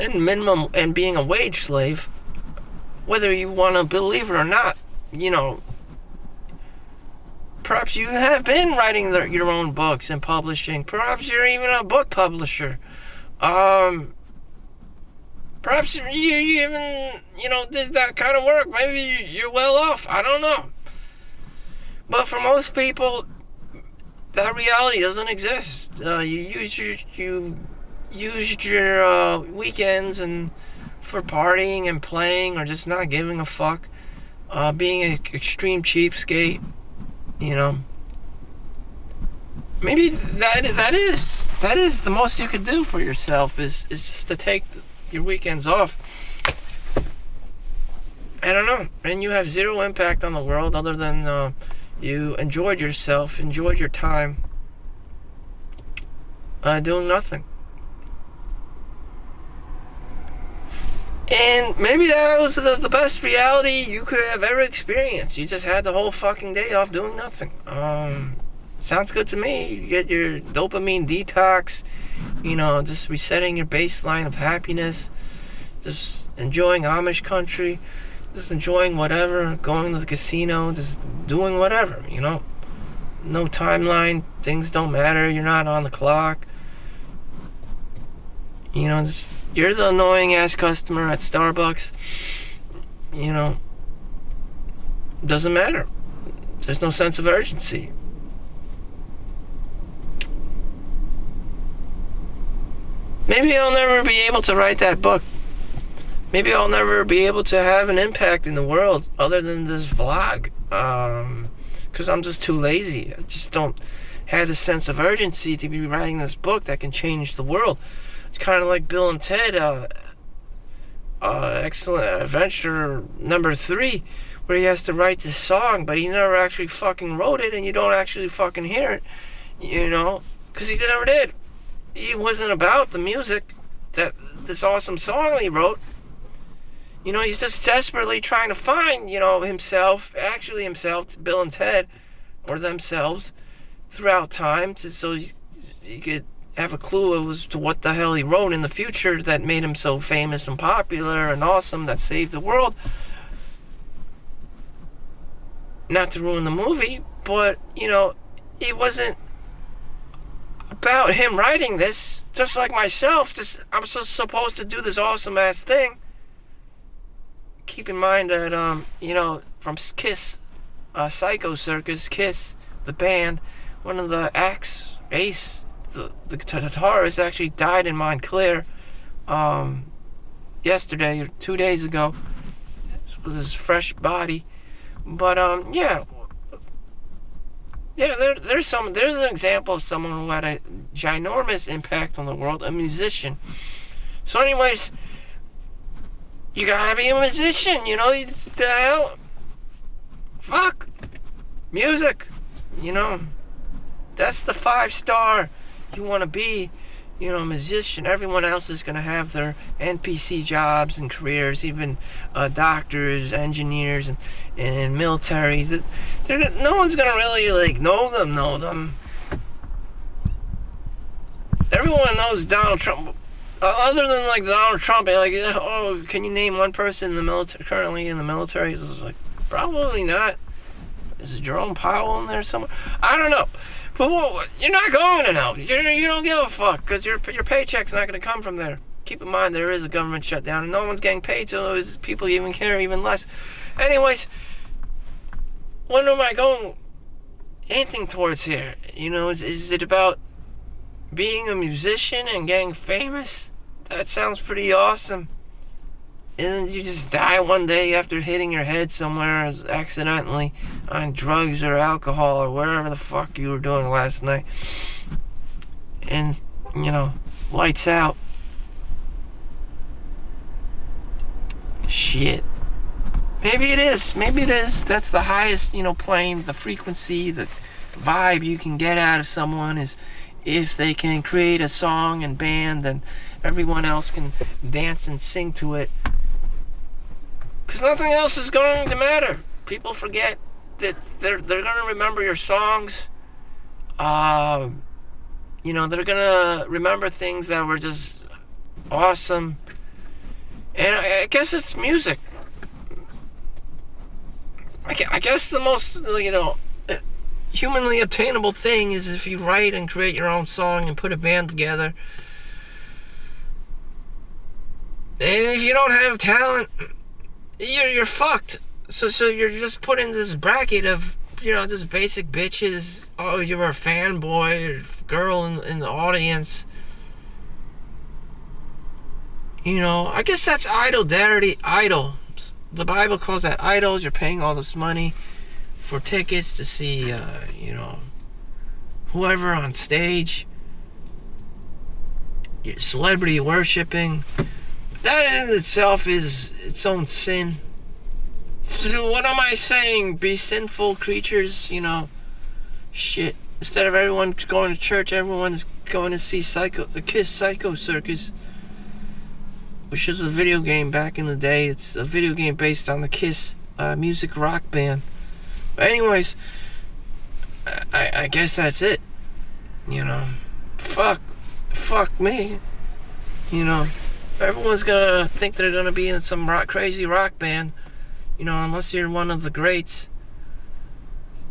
and minimum and being a wage slave, whether you want to believe it or not, perhaps you have been writing your own books and publishing. Perhaps you're even a book publisher. Perhaps you even, did that kind of work. Maybe you're well off. I don't know. But for most people, that reality doesn't exist. You used your weekends and for partying and playing or just not giving a fuck. Being an extreme cheapskate. Maybe that is the most you could do for yourself is just to take your weekends off. I don't know. And you have zero impact on the world other than you enjoyed yourself, enjoyed your time doing nothing. And maybe that was the best reality you could have ever experienced. You just had the whole fucking day off doing nothing. Sounds good to me. You get your dopamine detox, just resetting your baseline of happiness, just enjoying Amish country, just enjoying whatever, going to the casino, just doing whatever, No timeline, things don't matter, you're not on the clock. You're the annoying ass customer at Starbucks. Doesn't matter. There's no sense of urgency. Maybe I'll never be able to write that book. Maybe I'll never be able to have an impact in the world other than this vlog. Because I'm just too lazy. I just don't have the sense of urgency to be writing this book that can change the world. It's kind of like Bill and Ted, Excellent Adventure number 3, where he has to write this song, but he never actually fucking wrote it, and you don't actually fucking hear it, because he never did. He wasn't about the music, that this awesome song he wrote. He's just desperately trying to find, himself, Bill and Ted, or themselves, throughout time, so you could have a clue as to what the hell he wrote in the future that made him so famous and popular and awesome, that saved the world. Not to ruin the movie, but, it wasn't about him writing this. Just like myself, I'm supposed to do this awesome ass thing. Keep in mind that, from Kiss, Psycho Circus, Kiss, the band, one of the acts, Ace, the guitarist, actually died in Montclair yesterday or 2 days ago with his fresh body. But there's an example of someone who had a ginormous impact on the world, a musician. So anyways, you gotta be a musician, the hell, fuck music, that's the 5-star you want to be, a musician. Everyone else is going to have their NPC jobs and careers, even doctors, engineers, and militaries. No one's going to really, know them. Everyone knows Donald Trump. Other than, Donald Trump, can you name one person in the military, currently in the military? It's probably not. Is Jerome Powell in there somewhere? I don't know. But you're not going to know. You don't give a fuck, because your paycheck's not going to come from there. Keep in mind, there is a government shutdown, and no one's getting paid, so people even care even less. Anyways, what am I going hinting towards here? Is it about being a musician and getting famous? That sounds pretty awesome. And then you just die one day after hitting your head somewhere accidentally on drugs or alcohol or whatever the fuck you were doing last night. And, lights out. Shit. Maybe it is. That's the highest, plane, the frequency, the vibe you can get out of someone is if they can create a song and band and everyone else can dance and sing to it. Because nothing else is going to matter. People forget that they're going to remember your songs. They're going to remember things that were just awesome. And I guess it's music. I guess the most, humanly obtainable thing is if you write and create your own song and put a band together. And if you don't have talent, you're fucked. So you're just put in this bracket of, just basic bitches. Oh, you're a fanboy or girl in the audience. I guess that's idol. The Bible calls that idols. You're paying all this money for tickets to see, whoever on stage. You're celebrity worshiping. That in itself is its own sin. So what am I saying? Be sinful creatures, shit. Instead of everyone going to church, everyone's going to see Kiss Psycho Circus, which is a video game back in the day. It's a video game based on the Kiss music rock band. But anyways, I guess that's it. Fuck me. Everyone's gonna think they're gonna be in some crazy rock band, unless you're one of the greats.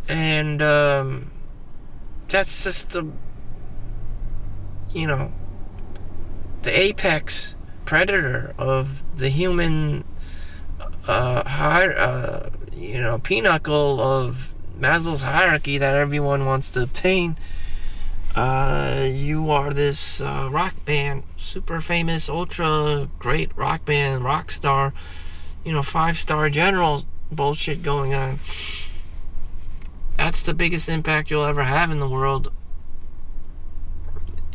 And that's just the apex predator of the human pinnacle of Maslow's hierarchy that everyone wants to obtain. You are this rock band, super famous, ultra great rock band, rock star, 5-star general bullshit going on. That's the biggest impact you'll ever have in the world.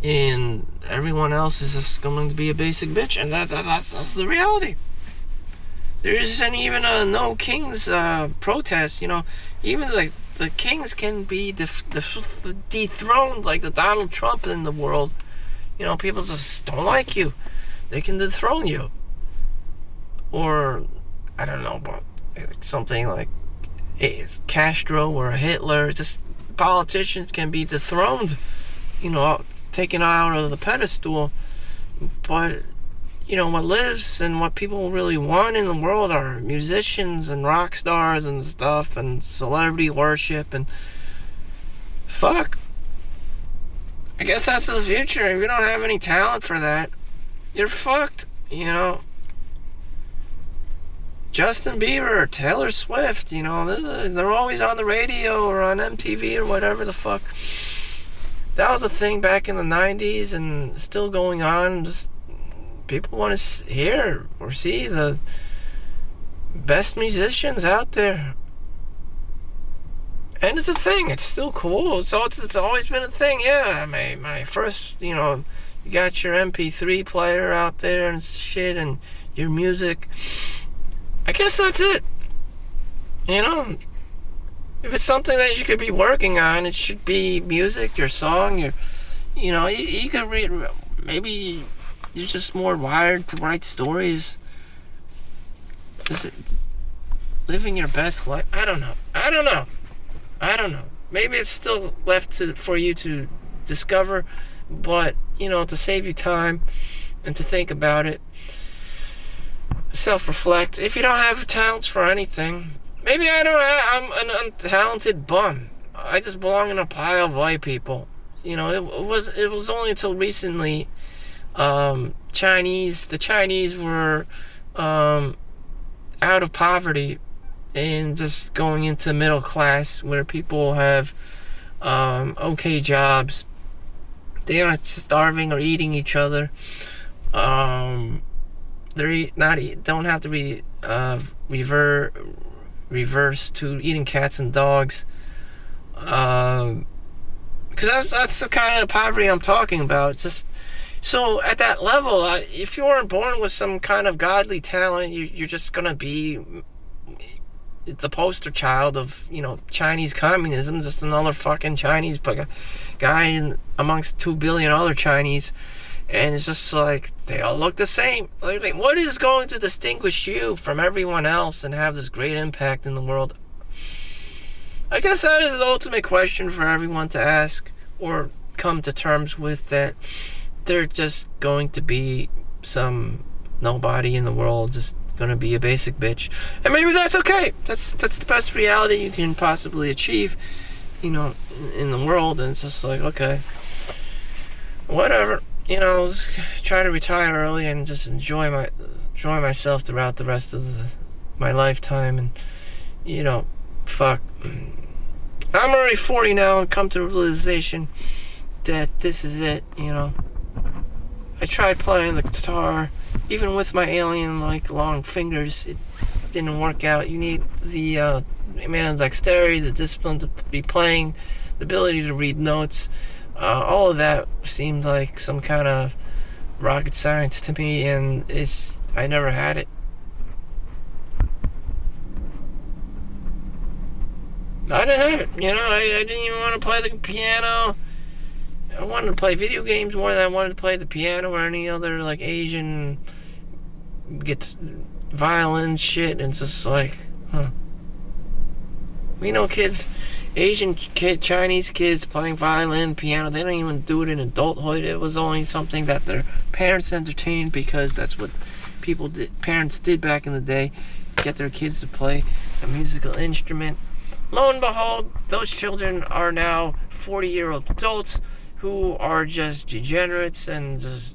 And everyone else is just going to be a basic bitch, and that's the reality. There isn't even a no kings protest. Even the kings can be dethroned, like the Donald Trump in the world. People just don't like you. They can dethrone you. Or, I don't know, but something like a Castro or a Hitler. Just politicians can be dethroned, taken out of the pedestal. But, what lives and what people really want in the world are musicians and rock stars and stuff and celebrity worship and fuck. I guess that's the future. If you don't have any talent for that, you're fucked, Justin Bieber, Taylor Swift, they're always on the radio or on MTV or whatever the fuck. That was a thing back in the 90s and still going on. Just people want to hear or see the best musicians out there. And it's a thing. It's still cool. It's always been a thing. Yeah, my first, you got your MP3 player out there and shit and your music. I guess that's it. If it's something that you could be working on, it should be music, your song, you could read. Maybe you're just more wired to write stories. Is it living your best life? I don't know. Maybe it's still left for you to discover, but to save you time and to think about it, self-reflect. If you don't have talents for anything, maybe I'm an untalented bum. I just belong in a pile of white people. It was only until recently the Chinese were out of poverty and just going into middle class where people have okay jobs. They aren't starving or eating each other. Don't have to be reversed to eating cats and dogs. Because that's the kind of poverty I'm talking about. It's just so at that level, if you weren't born with some kind of godly talent, you're just gonna be the poster child of Chinese communism, just another fucking Chinese guy amongst 2 billion other Chinese, and it's just like they all look the same. Like, what is going to distinguish you from everyone else and have this great impact in the world? I guess that is the ultimate question for everyone to ask or come to terms with, that they're just going to be some nobody in the world, just gonna be a basic bitch. And maybe that's okay. That's the best reality you can possibly achieve, you know, in the world. And it's just like, okay, whatever, you know, just try to retire early and just enjoy myself throughout the rest of my lifetime. And, you know, fuck, I'm already 40 now and come to the realization that this is it, you know. I tried playing the guitar, even with my alien like long fingers, it didn't work out. You need the man's dexterity, the discipline to be playing, the ability to read notes. All of that seemed like some kind of rocket science to me, and I never had it. I didn't have it, you know. I didn't even want to play the piano. I wanted to play video games more than I wanted to play the piano or any other like Asian violin shit. And it's just like, we know kids, Chinese kids playing violin, piano, they don't even do it in adulthood. It was only something that their parents entertained because that's what parents did back in the day, get their kids to play a musical instrument. Lo and behold, those children are now 40-year-old adults who are just degenerates and just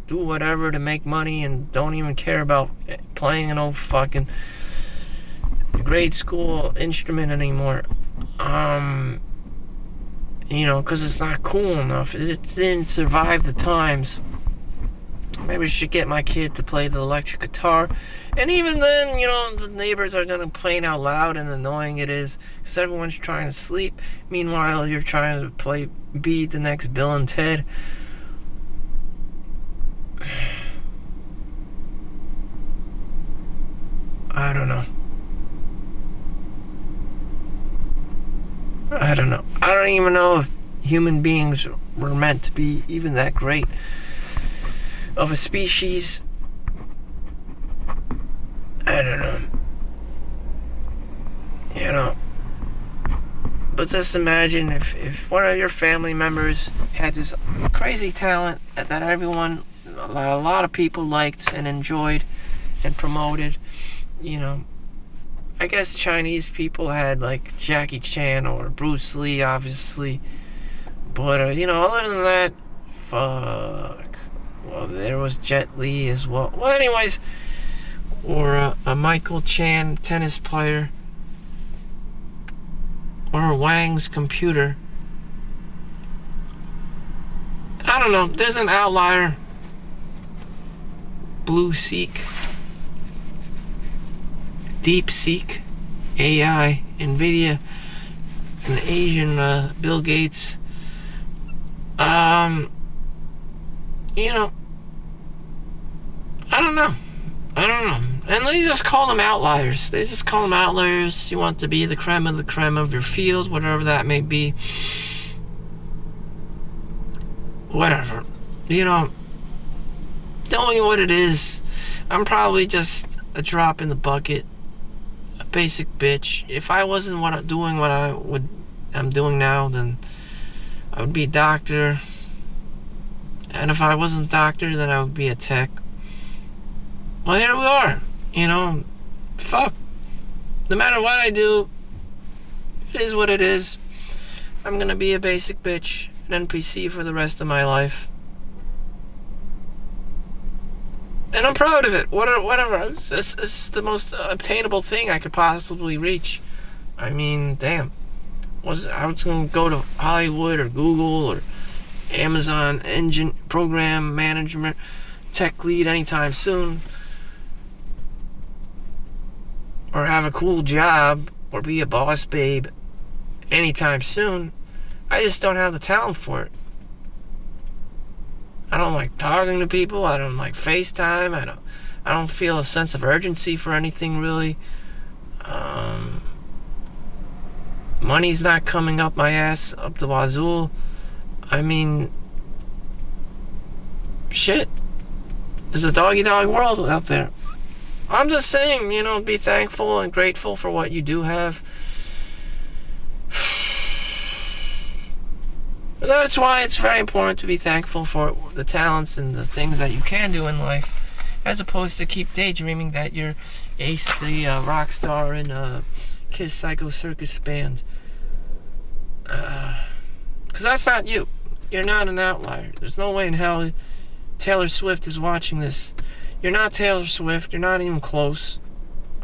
do whatever to make money and don't even care about playing an old fucking grade school instrument anymore. You know, because it's not cool enough. It didn't survive the times. Maybe I should get my kid to play the electric guitar. And even then, you know, the neighbors are going to complain how loud and annoying it is because everyone's trying to sleep. Meanwhile, you're trying to be the next Bill and Ted. I don't know. I don't even know if human beings were meant to be even that great of a species. I don't know. You know. But just imagine if one of your family members had this crazy talent that a lot of people liked and enjoyed and promoted. You know, I guess Chinese people had like Jackie Chan or Bruce Lee, obviously. But, you know, other than that, fuck. Well, there was Jet Li as well. Well, anyways, or a Michael Chan tennis player, or Wang's computer. I don't know. There's an outlier. BlueSeek, DeepSeek, AI, NVIDIA, an Asian Bill Gates. You know, I don't know. And they just call them outliers. You want to be the creme of your field, whatever that may be. Whatever. You know, knowing what it is, I'm probably just a drop in the bucket, a basic bitch. If I wasn't doing what I'm doing now, then I would be a doctor. And if I wasn't a doctor, then I would be a tech. Well, here we are. You know, fuck. No matter what I do, it is what it is. I'm gonna be a basic bitch, an NPC for the rest of my life. And I'm proud of it. Whatever. It's the most obtainable thing I could possibly reach. I mean, damn. I was gonna go to Hollywood or Google or Amazon engine program management tech lead anytime soon, or have a cool job or be a boss babe anytime soon. I just don't have the talent for it. I don't like talking to people. I don't like FaceTime. I don't feel a sense of urgency for anything really. Money's not coming up my ass up the wazoo. I mean, shit. There's a dog-eat-dog world out there. I'm just saying, you know, be thankful and grateful for what you do have. That's why it's very important to be thankful for the talents and the things that you can do in life. as opposed to keep daydreaming that you're Ace the rock star in a Kiss Psycho Circus band. Because that's not you. You're not an outlier. There's no way in hell Taylor Swift is watching this. You're not Taylor Swift. You're not even close.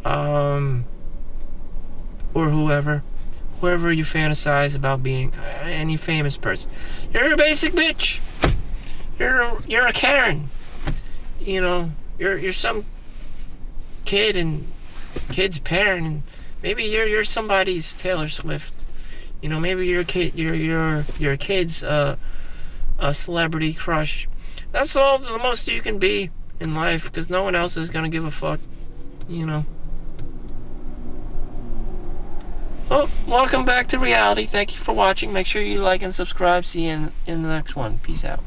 Or whoever you fantasize about being, any famous person. You're a basic bitch. You're a Karen. You know, you're some kid and kid's parent, and maybe you're somebody's Taylor Swift. You know, maybe your kid's a celebrity crush. That's all the most you can be in life, because no one else is gonna give a fuck. You know. Well, welcome back to reality. Thank you for watching. Make sure you like and subscribe. See you in the next one. Peace out.